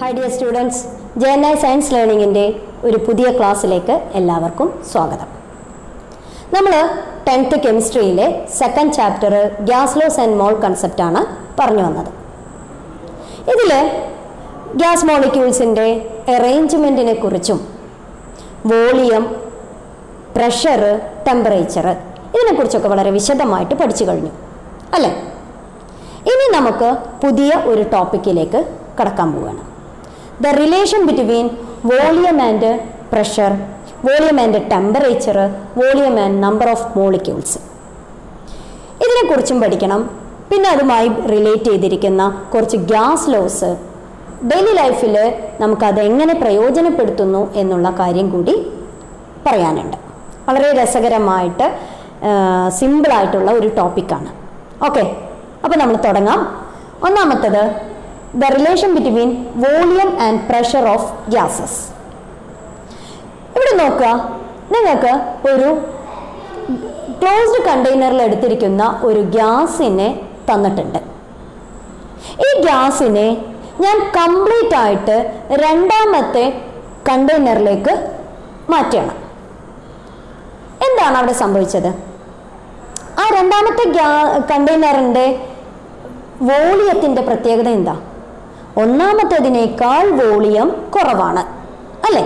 Hi dear students, JNI Science Learning in ഒരു പുതിയ ക്ലാസ്സിലേക്ക് എല്ലാവർക്കും സ്വാഗതം. നമ്മൾ 10th കെമിസ്ട്രിയിലെ second chapter gas laws and mole concept ആണ് പറഞ്ഞു വന്നത്. ഇതിൽ ഗ്യാസ് മോളിക്യൂൾസിന്റെ അറേഞ്ച്മെന്റിനെ കുറിച്ചും വോളിയം, പ്രഷർ, ടെമ്പറേച്ചർ ഇതിനെക്കുറിച്ചൊക്കെ വളരെ വിശദമായിട്ട് പഠിച്ചു കഴിഞ്ഞു അല്ലേ? ഇനി നമുക്ക് പുതിയ ഒരു ടോപ്പിക്കിലേക്ക് കടക്കാൻ പോവുകയാണ്. The relation between volume and pressure, volume and temperature, volume and number of molecules. ഇതിനെക്കുറിച്ചും പഠിക്കണം. പിന്നെ അതുമായി റിലേറ്റ് ചെയ്തിരിക്കുന്ന കുറച്ച് ഗ്യാസ് ലോസ് ഡെയിലി ലൈഫിൽ നമുക്കത് എങ്ങനെ പ്രയോജനപ്പെടുത്തുന്നു എന്നുള്ള കാര്യം കൂടി പറയാനുണ്ട്. വളരെ രസകരമായിട്ട് സിമ്പിളായിട്ടുള്ള ഒരു ടോപ്പിക്കാണ്. ഓക്കെ, അപ്പോൾ നമ്മൾ തുടങ്ങാം. ഒന്നാമത്തത് the relation between volume and pressure of gases. ഇവിടെ നോക്കുക, നിങ്ങൾക്ക് ഒരു ക്ലോസ്ഡ് കണ്ടെയ്നറിൽ എടുത്തിരിക്കുന്ന ഒരു ഗ്യാസിനെ തന്നിട്ടുണ്ട്. ഈ ഗ്യാസിനെ ഞാൻ കംപ്ലീറ്റ് ആയിട്ട് രണ്ടാമത്തെ കണ്ടെയ്നറിലേക്ക് മാറ്റണം. എന്താണ് അവിടെ സംഭവിച്ചത്? ആ രണ്ടാമത്തെ കണ്ടെയ്നറിൻ്റെ വോളിയത്തിൻ്റെ പ്രത്യേകത എന്താ? ഒന്നാമത്തേതിനേക്കാൾ വോളിയം കുറവാണ് അല്ലേ?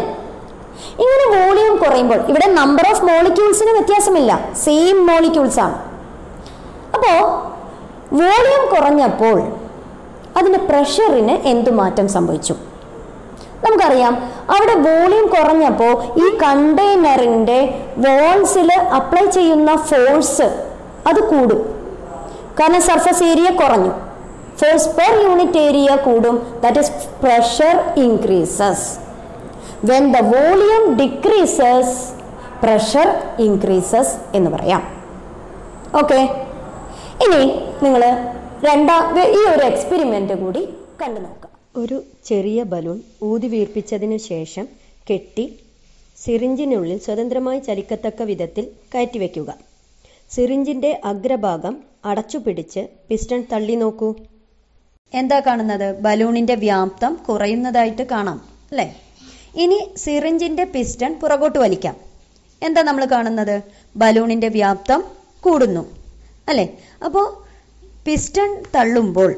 ഇങ്ങനെ വോളിയം കുറയുമ്പോൾ ഇവിടെ നമ്പർ ഓഫ് മോളിക്യൂൾസിന് വ്യത്യാസമില്ല, സെയിം മോളിക്യൂൾസ് ആണ്. അപ്പോൾ വോളിയം കുറഞ്ഞപ്പോൾ അതിൻ്റെ പ്രഷറിന് എന്തു മാറ്റം സംഭവിച്ചു? നമുക്കറിയാം, അവിടെ വോളിയം കുറഞ്ഞപ്പോൾ ഈ കണ്ടെയ്നറിൻ്റെ വാൾസിൽ അപ്ലൈ ചെയ്യുന്ന ഫോഴ്സ് അത് കൂടും. കാരണം സർഫസ് ഏരിയ കുറഞ്ഞു, ഫോഴ്സ് പെർ യൂണിറ്റ് ഏരിയ കൂടും. That is pressure increases. When the volume decreases pressure increases എന്ന് പറയാം. ഓക്കെ, ഇനി നിങ്ങൾ ഈ ഒരു എക്സ്പെരിമെൻ്റ് കൂടി കണ്ടു നോക്കാം. ഒരു ചെറിയ ബലൂൺ ഊതി വീർപ്പിച്ചതിനു ശേഷം കെട്ടി സിറിഞ്ചിനുള്ളിൽ സ്വതന്ത്രമായി ചലിക്കത്തക്ക വിധത്തിൽ കയറ്റിവെക്കുക. സിറിഞ്ചിൻ്റെ അഗ്രഭാഗം അടച്ചുപിടിച്ച് പിസ്റ്റൺ തള്ളി നോക്കൂ. എന്താ കാണുന്നത്? ബലൂണിന്റെ വ്യാപ്തം കുറയുന്നതായിട്ട് കാണാം അല്ലേ? ഇനി സിറിഞ്ചിന്റെ പിസ്റ്റൺ പുറകോട്ട് വലിക്കാം. എന്താ നമ്മൾ കാണുന്നത്? ബലൂണിന്റെ വ്യാപ്തം കൂടുന്നു അല്ലേ? അപ്പോൾ പിസ്റ്റൺ തള്ളുമ്പോൾ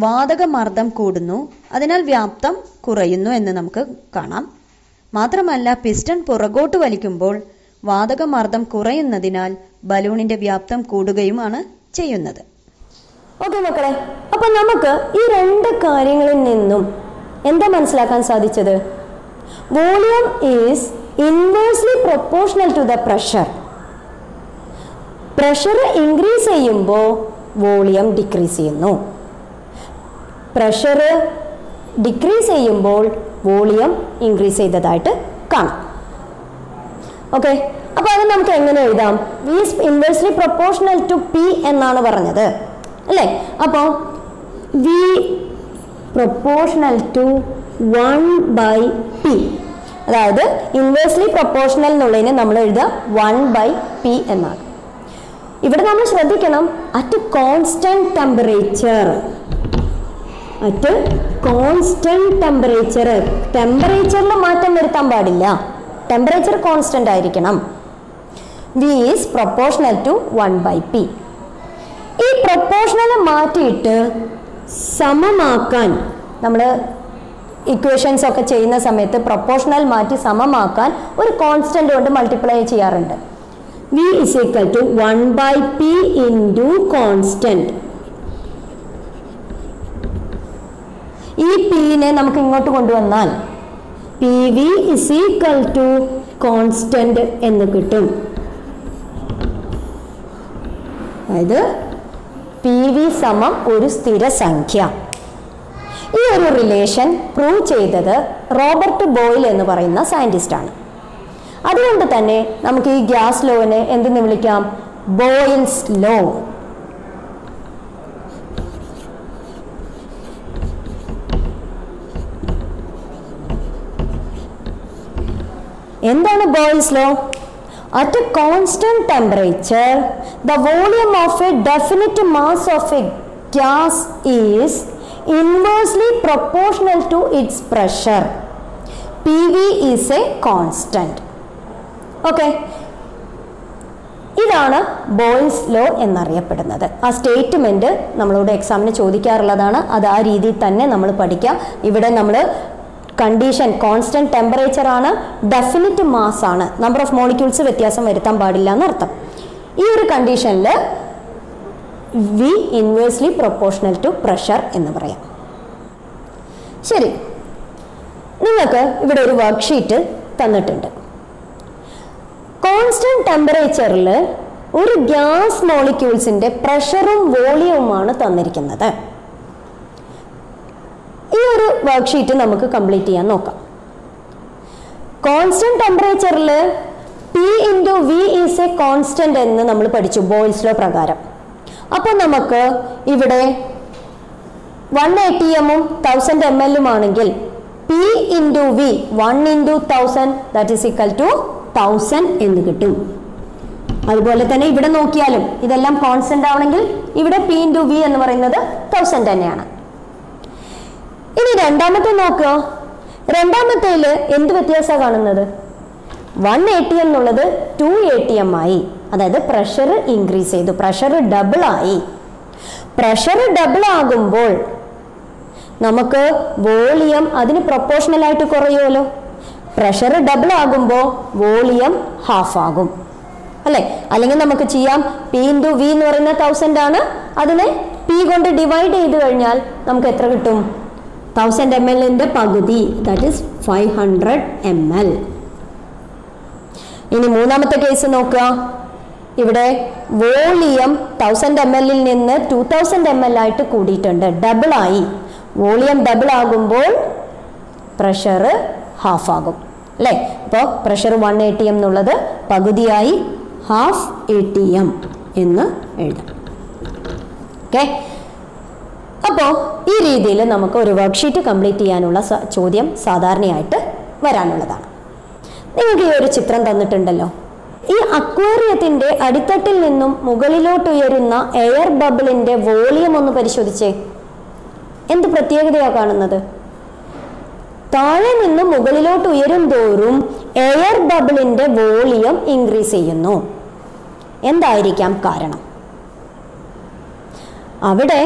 വാതകമർദ്ദം കൂടുന്നു, അതിനാൽ വ്യാപ്തം കുറയുന്നു എന്ന് നമുക്ക് കാണാം. മാത്രമല്ല, പിസ്റ്റൺ പുറകോട്ട് വലിക്കുമ്പോൾ വാതകമർദ്ദം കുറയുന്നതിനാൽ ബലൂണിന്റെ വ്യാപ്തം കൂടുകയുമാണ് ചെയ്യുന്നത്. ഓക്കെ മക്കളെ, അപ്പൊ നമുക്ക് ഈ രണ്ട് കാര്യങ്ങളിൽ നിന്നും എന്താ മനസ്സിലാക്കാൻ സാധിച്ചത്? Volume is inversely proportional to the pressure. Pressure increase ചെയ്യുമ്പോൾ വോളിയം ഡിക്രീസ് ചെയ്യുന്നു, പ്രഷർ ഡിക്രീസ് ചെയ്യുമ്പോൾ വോളിയം ഇൻക്രീസ് ചെയ്തതായിട്ട് കാണാം. ഓക്കെ, അപ്പോൾ അത് നമുക്ക് എങ്ങനെ എഴുതാം? Is inversely proportional to P എന്നാണ് പറഞ്ഞത് അല്ലേ? അപ്പോൾ വി പ്രൊപ്പോർഷണൽ ടു 1/p, അതായത് ഇൻവേഴ്സ്ലി പ്രൊപ്പോർഷണൽ എന്നുള്ളതിന് നമ്മൾ എഴുതുക 1/p എന്നാണ്. ഇവിടെ നമ്മൾ ശ്രദ്ധിക്കണം, at constant temperature, at constant temperature, ടെമ്പറേച്ചറിൽ മാറ്റം വരുത്താൻ പാടില്ല, ടെമ്പറേച്ചർ കോൺസ്റ്റന്റ് ആയിരിക്കണം. V is proportional to 1/p. ഈ പ്രൊപ്പോർഷണൽ മാറ്റിയിട്ട് സമമാക്കാൻ നമ്മൾ ഇക്വേഷൻസ് ഒക്കെ ചെയ്യുന്ന സമയത്ത് പ്രൊപ്പോർഷണൽ മാറ്റി സമമാക്കാൻ ഒരു കോൺസ്റ്റന്റ് കൊണ്ട് മൾട്ടിപ്ലൈ ചെയ്യാറുണ്ട്. V is equal to 1/p into constant. ഈ പീനെ നമുക്ക് ഇങ്ങോട്ട് കൊണ്ടുവന്നാൽ P V is equal to constant എന്ന് കിട്ടും. അതായത് പി വി സമം ഒരു സ്ഥിരസംഖ്യ. ഈ ഒരു റിലേഷൻ പ്രൂവ് ചെയ്തത് റോബർട്ട് ബോയിൽ എന്ന് പറയുന്ന സയന്റിസ്റ്റാണ്. അതുകൊണ്ട് തന്നെ നമുക്ക് ഈ ഗ്യാസ് ലോവിനെ എന്തെന്ന് വിളിക്കാം? Boyle's law. എന്താണ് Boyle's law? At a constant temperature, the volume of a definite mass of a gas is inversely proportional to its pressure. PV is a constant. Okay, ഇതാണ് ബോയിൽസ് ലോ എന്നറിയപ്പെടുന്നത്. ആ statement നമ്മളോട് എക്സാമിന് ചോദിക്കാറുള്ളതാണ്. അത് ആ രീതിയിൽ തന്നെ നമ്മൾ പഠിക്കാം. ഇവിടെ നമ്മൾ കണ്ടീഷൻ കോൺസ്റ്റന്റ് ടെമ്പറേച്ചർ ആണ്, ഡെഫിനിറ്റ് മാസ് ആണ്, നമ്പർ ഓഫ് മോളിക്യൂൾസ് വ്യത്യാസം വരുത്താൻ പാടില്ല എന്നർത്ഥം. ഈ ഒരു കണ്ടീഷനിൽ V inversely proportional to pressure എന്ന് പറയാം. ശരി, നിങ്ങൾക്ക് ഇവിടെ ഒരു വർക്ക്ഷീറ്റ് തന്നിട്ടുണ്ട്. കോൺസ്റ്റന്റ് ടെമ്പറേച്ചറിൽ ഒരു ഗ്യാസ് മോളിക്യൂൾസിന്റെ പ്രഷറും വോളിയവുമാണ് തന്നിരിക്കുന്നത്. ഈ ഒരു വർക്ക്ഷീറ്റ് നമുക്ക് കംപ്ലീറ്റ് ചെയ്യാൻ നോക്കാം. കോൺസ്റ്റന്റ് ടെമ്പറേച്ചറിൽ P × V is a constant എന്ന് നമ്മൾ പഠിച്ചു ബോയിൽസ് ലോ പ്രകാരം. അപ്പോൾ നമുക്ക് ഇവിടെ 1 atm 1000 ml ആണെങ്കിൽ P × V 1 × 1000 that is equal to 1000 എന്ന് കിട്ടും. അതുപോലെ തന്നെ ഇവിടെ നോക്കിയാലും ഇതെല്ലാം കോൺസ്റ്റന്റ് ആവണമെങ്കിൽ ഇവിടെ P × V എന്ന് പറയുന്നത് 1000 തന്നെയാണ്. ഇനി രണ്ടാമത്തെ നോക്കുക. രണ്ടാമത്തേൽ എന്ത് വ്യത്യാസമാണ് കാണുന്നത്? 1 atm എന്നുള്ളത് 2 atm ആയി. അതായത് പ്രഷർ ഇൻക്രീസ് ചെയ്തു, പ്രഷർ ഡബിൾ ആയി. പ്രഷർ ഡബിൾ ആകുമ്പോൾ നമുക്ക് വോളിയം അതിന് പ്രൊപ്പോർഷണൽ ആയിട്ട് കുറയുമല്ലോ. പ്രഷർ ഡബിൾ ആകുമ്പോൾ വോളിയം ഹാഫ് ആകും അല്ലേ? അല്ലെങ്കിൽ നമുക്ക് ചെയ്യാം P × V എന്ന് പറയുന്ന 1000 ആണ്, അതിനെ P കൊണ്ട് ഡിവൈഡ് ചെയ്ത് കഴിഞ്ഞാൽ നമുക്ക് എത്ര കിട്ടും? 1000 ml പകുതി, ദാറ്റ് ഈസ് 500 ml. ഇനി മൂന്നാമത്തെ കേസ് നോക്കുക. ഇവിടെ വോളിയം 1000 ml നിന്ന് 2000 ml ആയിട്ട് കൂടിയിട്ടുണ്ട്, ഡബിൾ ആയി. വോളിയം ഡബിൾ ആകുമ്പോൾ പ്രഷർ ഹാഫ് ആകും അല്ലേ? അപ്പോൾ പ്രഷർ 1 atm എന്നുള്ളത് പകുതിയായി ഹാഫ് atm എന്ന് എഴുതാം. ഓക്കെ, അപ്പോൾ ഈ രീതിയിൽ നമുക്ക് ഒരു വർക്ക്ഷീറ്റ് കംപ്ലീറ്റ് ചെയ്യാനുള്ള ചോദ്യം സാധാരണയായിട്ട് വരാനുള്ളതാണ്. നിങ്ങൾക്ക് ഈ ഒരു ചിത്രം തന്നിട്ടുണ്ടല്ലോ. ഈ അക്വേറിയത്തിന്റെ അടിത്തട്ടിൽ നിന്നും മുകളിലോട്ട് ഉയരുന്ന എയർ ബബിളിന്റെ വോളിയം ഒന്ന് പരിശോധിച്ചേ. എന്ത് പ്രത്യേകതയാണ് കാണുന്നത്? താഴെ നിന്ന് മുകളിലോട്ട് ഉയരും തോറും എയർ ബബിളിന്റെ വോളിയം ഇൻക്രീസ് ചെയ്യുന്നു. എന്തായിരിക്കാം കാരണം? അവിടെ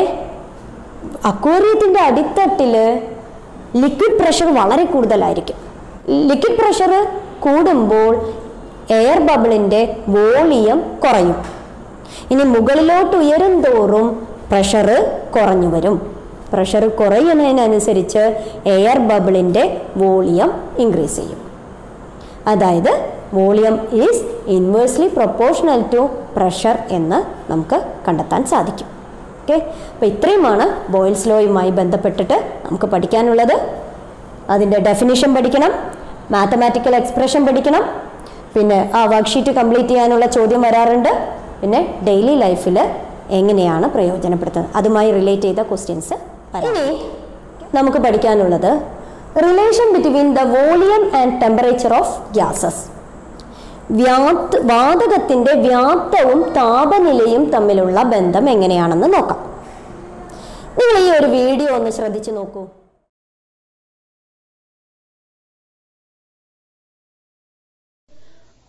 അക്വേറിയത്തിന്റെ അടിത്തട്ടില് ലിക്വിഡ് പ്രഷർ വളരെ കൂടുതലായിരിക്കും. ലിക്വിഡ് പ്രഷർ കൂടുമ്പോൾ എയർ ബബിളിന്റെ വോളിയം കുറയും. ഇനി മുകളിലോട്ട് ഉയരും തോറും പ്രഷർ കുറഞ്ഞു വരും. പ്രഷർ കുറയുന്നതിനനുസരിച്ച് എയർ ബബിളിന്റെ വോളിയം ഇൻക്രീസ് ചെയ്യും. അതായത് volume is inversely proportional to pressure എന്ന് നമുക്ക് കണ്ടെത്താൻ സാധിക്കും. ഓക്കെ, അപ്പോൾ ഇത്രയുമാണ് ബോയിൽസ് ലോയുമായി ബന്ധപ്പെട്ടിട്ട് നമുക്ക് പഠിക്കാനുള്ളത്. അതിൻ്റെ ഡെഫിനിഷൻ പഠിക്കണം, മാത്തമാറ്റിക്കൽ എക്സ്പ്രഷൻ പഠിക്കണം, പിന്നെ ആ വർക്ക്ഷീറ്റ് കംപ്ലീറ്റ് ചെയ്യാനുള്ള ചോദ്യം വരാറുണ്ട്, പിന്നെ ഡെയിലി ലൈഫിൽ എങ്ങനെയാണ് പ്രയോജനപ്പെടുത്തുന്നത് അതുമായി റിലേറ്റ് ചെയ്ത ക്വസ്റ്റ്യൻസ്. ഇനി നമുക്ക് പഠിക്കാനുള്ളത് relation between the volume and temperature of gases. വാതകത്തിന്റെ വ്യാപ്തവും താപനിലയും തമ്മിലുള്ള ബന്ധം എങ്ങനെയാണെന്ന് നോക്കാം. നിങ്ങൾ ഈ ഒരു വീഡിയോ ഒന്ന് ശ്രദ്ധിച്ചു നോക്കൂ.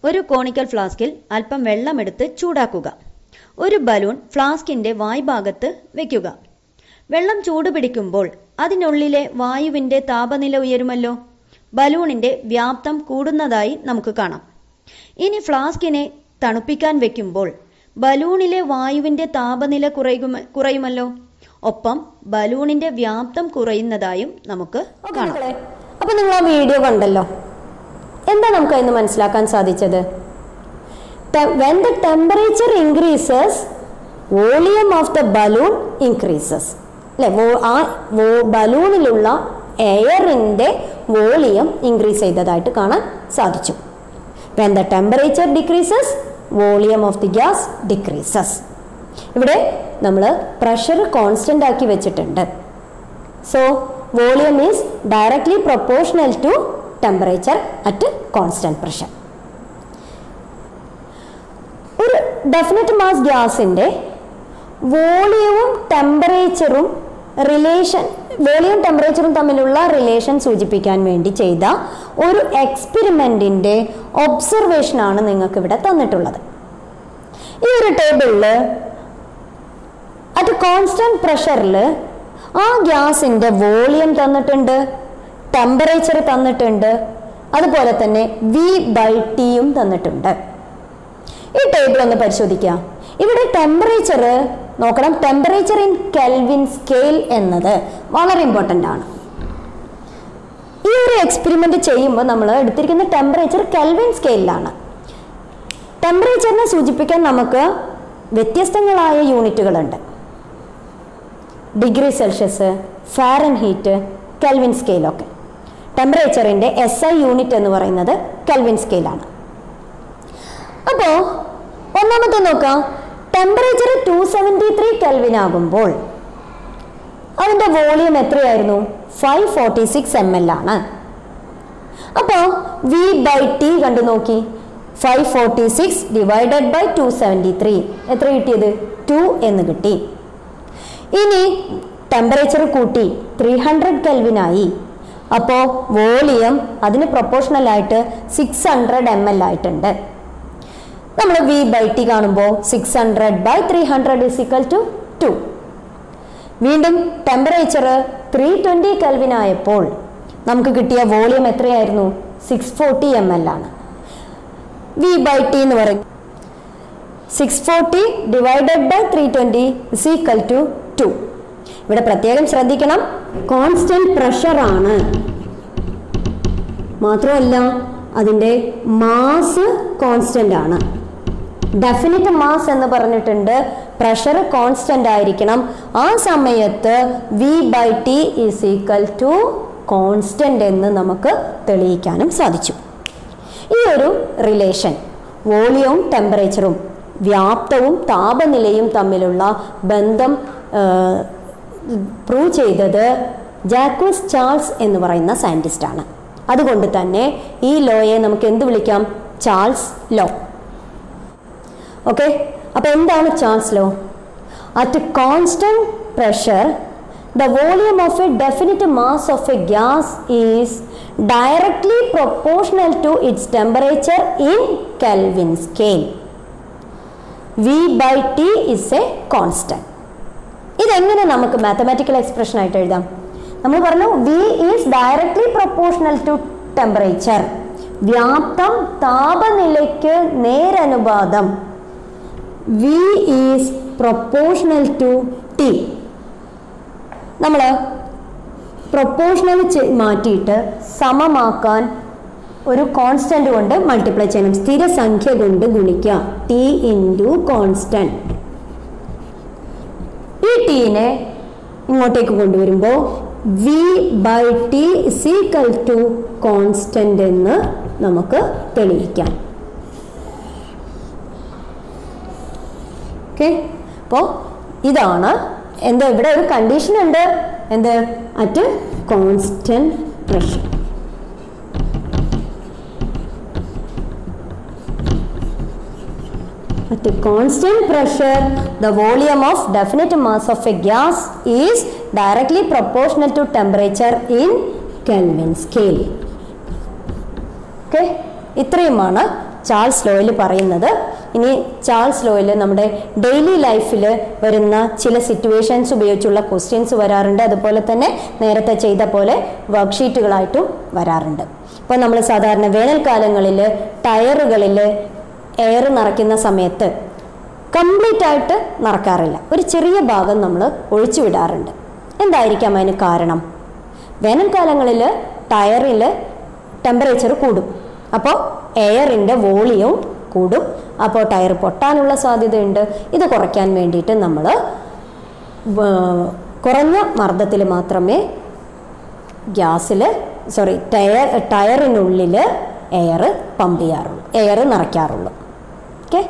ഒരു കോണിക്കൽ ഫ്ലാസ്കിൽ അല്പം വെള്ളമെടുത്ത് ചൂടാക്കുക. ഒരു ബലൂൺ ഫ്ലാസ്കിന്റെ വായ്ഭാഗത്ത് വയ്ക്കുക. വെള്ളം ചൂടുപിടിക്കുമ്പോൾ അതിനുള്ളിലെ വായുവിന്റെ താപനില ഉയരുമല്ലോ. ബലൂണിന്റെ വ്യാപ്തം കൂടുന്നതായി നമുക്ക് കാണാം. ഇനി ഫ്ലാസ്കിനെ തണുപ്പിക്കാൻ വെക്കുമ്പോൾ ബലൂണിലെ വായുവിന്റെ താപനില കുറയുമല്ലോ. ഒപ്പം ബലൂണിന്റെ വ്യാപ്തം കുറയുന്നതായും നമുക്ക് കാണാം. അപ്പൊ നിങ്ങൾ ആ വീഡിയോ കണ്ടല്ലോ, എന്താ നമുക്ക് അതിന് മനസ്സിലാക്കാൻ സാധിച്ചത്? When the temperature increases, volume of the balloon increases. അല്ലെ, ആ ബലൂണിലുള്ള എയറിന്റെ വോളിയം ഇൻക്രീസ് ചെയ്തതായിട്ട് കാണാൻ സാധിച്ചു. When the temperature decreases, volume of the gas decreases. ഇവിടെ നമ്മൾ പ്രഷർ കോൺസ്റ്റന്റ് ആക്കി വെച്ചിട്ടുണ്ട്. So volume is directly proportional to temperature at constant pressure. ഒരു ഡെഫിനറ്റ് മാസ് ഗ്യാസിന്റെ വോളിയവും ടെമ്പറേച്ചറും റിലേഷൻ, വോളിയം ടെമ്പറേച്ചറും തമ്മിലുള്ള റിലേഷൻ സൂചിപ്പിക്കാൻ വേണ്ടി ചെയ്ത ഒരു എക്സ്പെരിമെന്റിന്റെ ഒബ്സർവേഷനാണ് നിങ്ങൾക്ക് ഇവിടെ തന്നിട്ടുള്ളത്. ഈ ഒരു ടേബിളിൽ അറ്റ് കോൺസ്റ്റന്റ് പ്രഷറിൽ ആ ഗ്യാസിന്റെ വോളിയം തന്നിട്ടുണ്ട്, ടെമ്പറേച്ചർ തന്നിട്ടുണ്ട്, അതുപോലെ തന്നെ V/Tയും തന്നിട്ടുണ്ട്. ഈ ടേബിൾ ഒന്ന് പരിശോധിക്കാം. ഇവിടെ ടെമ്പറേച്ചർ നോക്കണം. ടെമ്പറേച്ചർ ഇൻ കെൽവിൻ സ്കെയിൽ എന്നത് വളരെ ഇമ്പോർട്ടൻ്റ് ആണ്. ഈ ഒരു എക്സ്പെരിമെന്റ് ചെയ്യുമ്പോൾ നമ്മൾ എടുത്തിരിക്കുന്ന ടെമ്പറേച്ചർ കെൽവിൻ സ്കെയിലാണ്. ടെമ്പറേച്ചറിനെ സൂചിപ്പിക്കാൻ നമുക്ക് വ്യത്യസ്തങ്ങളായ യൂണിറ്റുകളുണ്ട്. ഡിഗ്രി സെൽഷ്യസ്, ഫാരൻഹീറ്റ്, കെൽവിൻ സ്കെയിലൊക്കെ. ടെമ്പറേച്ചറിൻ്റെ SI യൂണിറ്റ് എന്ന് പറയുന്നത് കെൽവിൻ സ്കെയിലാണ്. അപ്പോൾ ഒന്നാമത്തെ നോക്കാം. ടെമ്പറേച്ചർ 273 കെൽവിൻ ആകുമ്പോൾ അതിൻ്റെ വോളിയം എത്രയായിരുന്നു? 546 ml ആണ്. അപ്പോൾ V/T കണ്ടു നോക്കി. 546 ഡിവൈഡഡ് ബൈ 273 എത്ര കിട്ടിയത്? 2 എന്ന് കിട്ടി. ഇനി ടെമ്പറേച്ചർ കൂട്ടി 300 കെൽവിനായി. അപ്പോൾ വോളിയം അതിന് പ്രൊപ്പോർഷണലായിട്ട് 600 ml ആയിട്ടുണ്ട്. നമ്മൾ V/T കാണുമ്പോൾ 600/300 = 2. വീണ്ടും ടെമ്പറേച്ചർ 320 കെൽവിൻ ആയപ്പോൾ നമുക്ക് കിട്ടിയ വോളിയം എത്രയായിരുന്നു? 640 ml ആണ്. V/T എന്ന് പറയും 640 ഡിവൈഡഡ് ബൈ 320 = 2. ഇവിടെ പ്രത്യേകം ശ്രദ്ധിക്കണം, കോൺസ്റ്റന്റ് പ്രഷർ ആണ്, മാത്രമല്ല അതിൻ്റെ മാസ് കോൺസ്റ്റന്റ് ആണ്. ഡെഫിനിറ്റ് മാസ് എന്ന് പറഞ്ഞിട്ടുണ്ട്, പ്രഷർ കോൺസ്റ്റന്റ് ആയിരിക്കണം. ആ സമയത്ത് V/T = കോൺസ്റ്റന്റ് എന്ന് നമുക്ക് തെളിയിക്കാനും സാധിച്ചു. ഈ ഒരു റിലേഷൻ വോളിയവും ടെമ്പറേച്ചറും വ്യാപ്തവും താപനിലയും തമ്മിലുള്ള ബന്ധം പ്രൂവ് ചെയ്തത് ജാക്വസ് ചാൾസ് എന്ന് പറയുന്ന സയൻറ്റിസ്റ്റാണ്. അതുകൊണ്ട് തന്നെ ഈ ലോയെ നമുക്ക് എന്ത് വിളിക്കാം? Charles law. ഓക്കെ, അപ്പോൾ എന്താണ് Charles law? At constant pressure the volume of a definite mass of a gas is directly proportional to its temperature in Kelvin scale. V/T is a constant. ഇതെങ്ങനെ നമുക്ക് മാത്തമാറ്റിക്കൽ എക്സ്പ്രഷൻ ആയിട്ട് എഴുതാം? നമ്മൾ പറഞ്ഞു V is directly proportional to temperature. വ്യാപ്തം താപനിലയ്ക്ക് നേരനുപാതം. V is proportional to T. നമ്മൾ proportional മാറ്റിയിട്ട് സമമാക്കാൻ ഒരു കോൺസ്റ്റന്റ് കൊണ്ട് മൾട്ടിപ്ലൈ ചെയ്യണം. സ്ഥിരസംഖ്യ കൊണ്ട് ഗുണിക്കുക. T × constant. ഈ ടീനെ ഇങ്ങോട്ടേക്ക് കൊണ്ടുവരുമ്പോൾ V/T = കോൺസ്റ്റന്റ് എന്ന് നമുക്ക് തെളിയിക്കാം. ഓക്കെ, അപ്പോൾ ഇതാണ് എന്താ, ഇവിടെ ഒരു കണ്ടീഷൻ ഉണ്ട്. എന്ത്? At constant pressure. At constant pressure, the volume of definite mass of a gas is directly proportional to temperature in Kelvin scale. Okay, ഇത്രയുമാണ് ചാൾസ് ലോയിൽ പറയുന്നത്. ഇനി ചാൾസ് ലോയിൽ നമ്മുടെ ഡെയിലി ലൈഫിൽ വരുന്ന ചില സിറ്റുവേഷൻസ് ഉപയോഗിച്ചുള്ള ക്വസ്റ്റ്യൻസ് വരാറുണ്ട്. അതുപോലെ തന്നെ നേരത്തെ ചെയ്ത പോലെ വർക്ക്ഷീറ്റുകളായിട്ടും വരാറുണ്ട്. ഇപ്പോൾ നമ്മൾ സാധാരണ വേനൽക്കാലങ്ങളിൽ ടയറുകളിൽ എയർ നിറയ്ക്കുന്ന സമയത്ത് കംപ്ലീറ്റ് ആയിട്ട് നിറക്കാറില്ല, ഒരു ചെറിയ ഭാഗം നമ്മൾ ഒഴിച്ചു വിടാറുണ്ട്. എന്തായിരിക്കാം അതിന് കാരണം? വേനൽക്കാലങ്ങളിൽ ടയറിൽ ടെമ്പറേച്ചർ കൂടും, അപ്പോൾ എയറിൻ്റെ വോളിയം കൂടും, അപ്പോൾ ടയർ പൊട്ടാനുള്ള സാധ്യതയുണ്ട്. ഇത് കുറയ്ക്കാൻ വേണ്ടിയിട്ട് നമ്മൾ കുറഞ്ഞ മർദ്ദത്തിൽ മാത്രമേ ടയറിനുള്ളിൽ എയർ പമ്പ് ചെയ്യാറുള്ളൂ, എയർ നിറയ്ക്കാറുള്ളൂ. ഓക്കെ,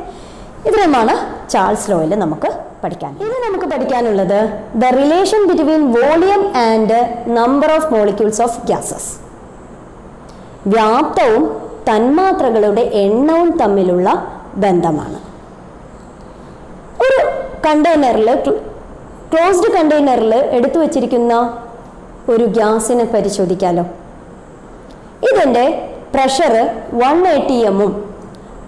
ഇത്രയുമാണ് ചാൾസ് ലോയിൽ നമുക്ക് പഠിക്കാൻ. ഇനി നമുക്ക് പഠിക്കാനുള്ളത് the relation between volume and number of molecules of gases. വ്യാപ്തവും തന്മാത്രകളുടെ എണ്ണവും തമ്മിലുള്ള ബന്ധമാണ്. ഒരു കണ്ടെയ്നറിൽ ക്ലോസ്ഡ് കണ്ടെയ്നറിൽ എടുത്തു വച്ചിരിക്കുന്ന ഒരു ഗ്യാസിനെ പരിശോധിക്കാമല്ലോ. ഇതിൻ്റെ പ്രഷർ 180 mm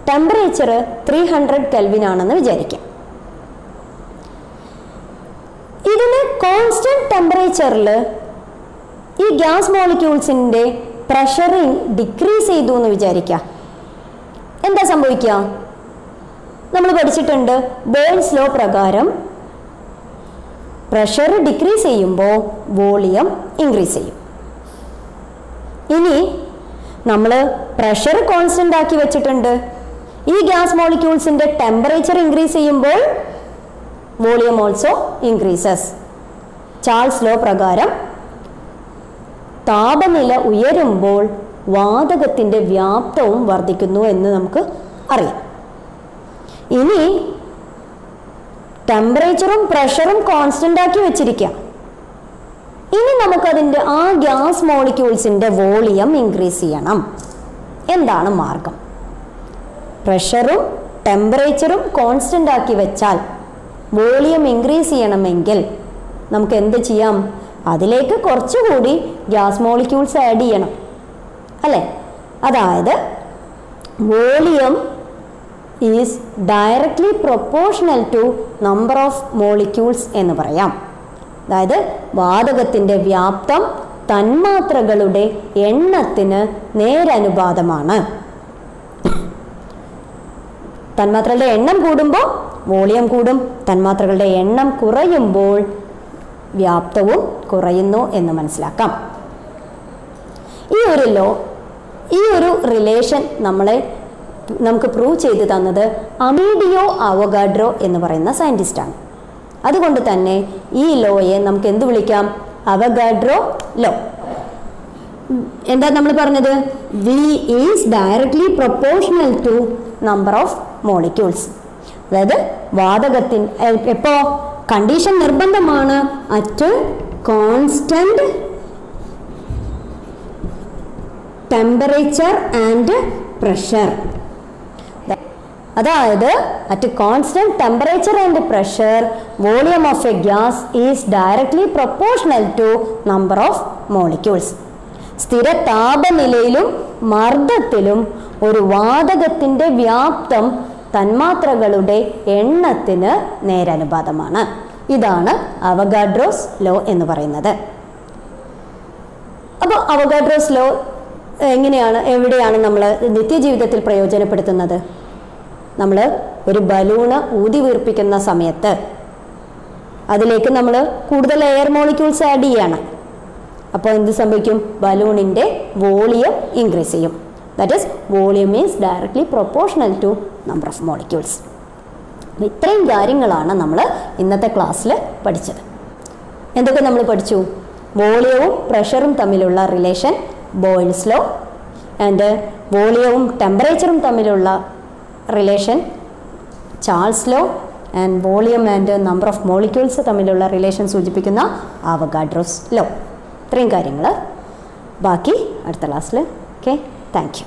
ടെമ്പറേച്ചർ 300 Kelvin ആണെന്ന് വിചാരിക്കാം. ഇതിന് കോൺസ്റ്റന്റ് ടെമ്പറേച്ചറിൽ ഈ ഗ്യാസ് മോളിക്യൂൾസിൻ്റെ പ്രഷർ ഡിക്രീസ് ചെയ്തു എന്ന് വിചാരിക്കാം. എന്താ സംഭവിക്കുക? നമ്മൾ പഠിച്ചിട്ടുണ്ട് ബോയ്ൽസ് ലോ പ്രകാരം പ്രഷർ ഡിക്രീസ് ചെയ്യുമ്പോൾ വോളിയം ഇൻക്രീസ് ചെയ്യും. ഇനി നമ്മൾ പ്രഷർ കോൺസ്റ്റന്റ് ആക്കി വെച്ചിട്ടുണ്ട്. ഈ ഗ്യാസ് മോളിക്യൂൾസിൻ്റെ ടെമ്പറേച്ചർ ഇൻക്രീസ് ചെയ്യുമ്പോൾ volume also increases. Charles law പ്രകാരം താപനില ഉയരുമ്പോൾ വാതകത്തിൻ്റെ വ്യാപ്തവും വർദ്ധിക്കുന്നു എന്ന് നമുക്ക് അറിയാം. ഇനി ടെമ്പറേച്ചറും പ്രഷറും കോൺസ്റ്റന്റ് ആക്കി വെച്ചിരിക്കാം. ഇനി നമുക്കതിൻ്റെ ആ ഗ്യാസ് മോളിക്യൂൾസിൻ്റെ വോളിയം ഇൻക്രീസ് ചെയ്യണം. എന്താണ് മാർഗം? പ്രഷറും ടെമ്പറേച്ചറും കോൺസ്റ്റന്റ് ആക്കി വെച്ചാൽ വോളിയം ഇൻക്രീസ് ചെയ്യണമെങ്കിൽ നമുക്ക് എന്ത് ചെയ്യാം? അതിലേക്ക് കുറച്ചുകൂടി ഗ്യാസ് മോളിക്യൂൾസ് ആഡ് ചെയ്യണം, അല്ലേ? അതായത് volume is directly proportional to number of molecules എന്ന് പറയാം. അതായത് വാതകത്തിൻ്റെ വ്യാപ്തം തന്മാത്രകളുടെ എണ്ണത്തിന് നേരനുപാതമാണ്. തന്മാത്രകളുടെ എണ്ണം കൂടുമ്പോൾ വോളിയം കൂടും, തന്മാത്രകളുടെ എണ്ണം കുറയുമ്പോൾ വ്യാപ്തവും കുറയുന്നു എന്ന് മനസ്സിലാക്കാം. ഈ ഒരു റിലേഷൻ നമുക്ക് പ്രൂവ് ചെയ്ത് തന്നത് അമീഡിയോ അവഗാഡ്രോ എന്ന് പറയുന്ന സയൻറ്റിസ്റ്റാണ്. അതുകൊണ്ട് തന്നെ ഈ ലോയെ നമുക്ക് എന്ത് വിളിക്കാം? Avogadro law. എന്താ നമ്മൾ പറഞ്ഞത്? V is directly proportional to number of molecules. അതായത് വാതകത്തിന് എപ്പോ കണ്ടീഷൻ നിർബന്ധമാണ് at constant temperature and pressure. അതായത് at constant temperature and pressure volume of a gas is directly proportional to number of molecules. സ്ഥിര താപനിലയിലും മർദ്ദത്തിലും ഒരു വാതകത്തിൻ്റെ വ്യാപ്തം തന്മാത്രകളുടെ എണ്ണത്തിന് നേരനുപാതമാണ്. ഇതാണ് അവഗാഡ്രോസ് ലോ എന്ന് പറയുന്നത്. അപ്പോൾ അവഗാഡ്രോസ് ലോ എവിടെയാണ് നമ്മൾ നിത്യജീവിതത്തിൽ പ്രയോജനപ്പെടുത്തുന്നത്? നമ്മൾ ഒരു ബലൂണ് ഊതി വീർപ്പിക്കുന്ന സമയത്ത് അതിലേക്ക് നമ്മൾ കൂടുതൽ എയർ മോളിക്യൂൾസ് ആഡ് ചെയ്യാണ്. അപ്പോൾ എന്ത് സംഭവിക്കും? ബലൂണിൻ്റെ വോളിയം ഇൻക്രീസ് ചെയ്യും. That is volume is directly proportional to number of molecules. അപ്പോൾ ഇത്രയും കാര്യങ്ങളാണ് നമ്മൾ ഇന്നത്തെ ക്ലാസ്സിൽ പഠിച്ചത്. എന്തൊക്കെ നമ്മൾ പഠിച്ചു? വോളിയവും പ്രഷറും തമ്മിലുള്ള റിലേഷൻ ബോയ്ൽസ് ലോ, ആൻഡ് വോളിയവും ടെമ്പറേച്ചറും തമ്മിലുള്ള relation Charles law, and volume and number of molecules തമ്മിലുള്ള റിലേഷൻ സൂചിപ്പിക്കുന്ന അവഗാഡ്രോസ് ലോ. ഇത്രയും കാര്യങ്ങൾ ബാക്കി അടുത്ത ക്ലാസ്സിൽ. Okay, thank you.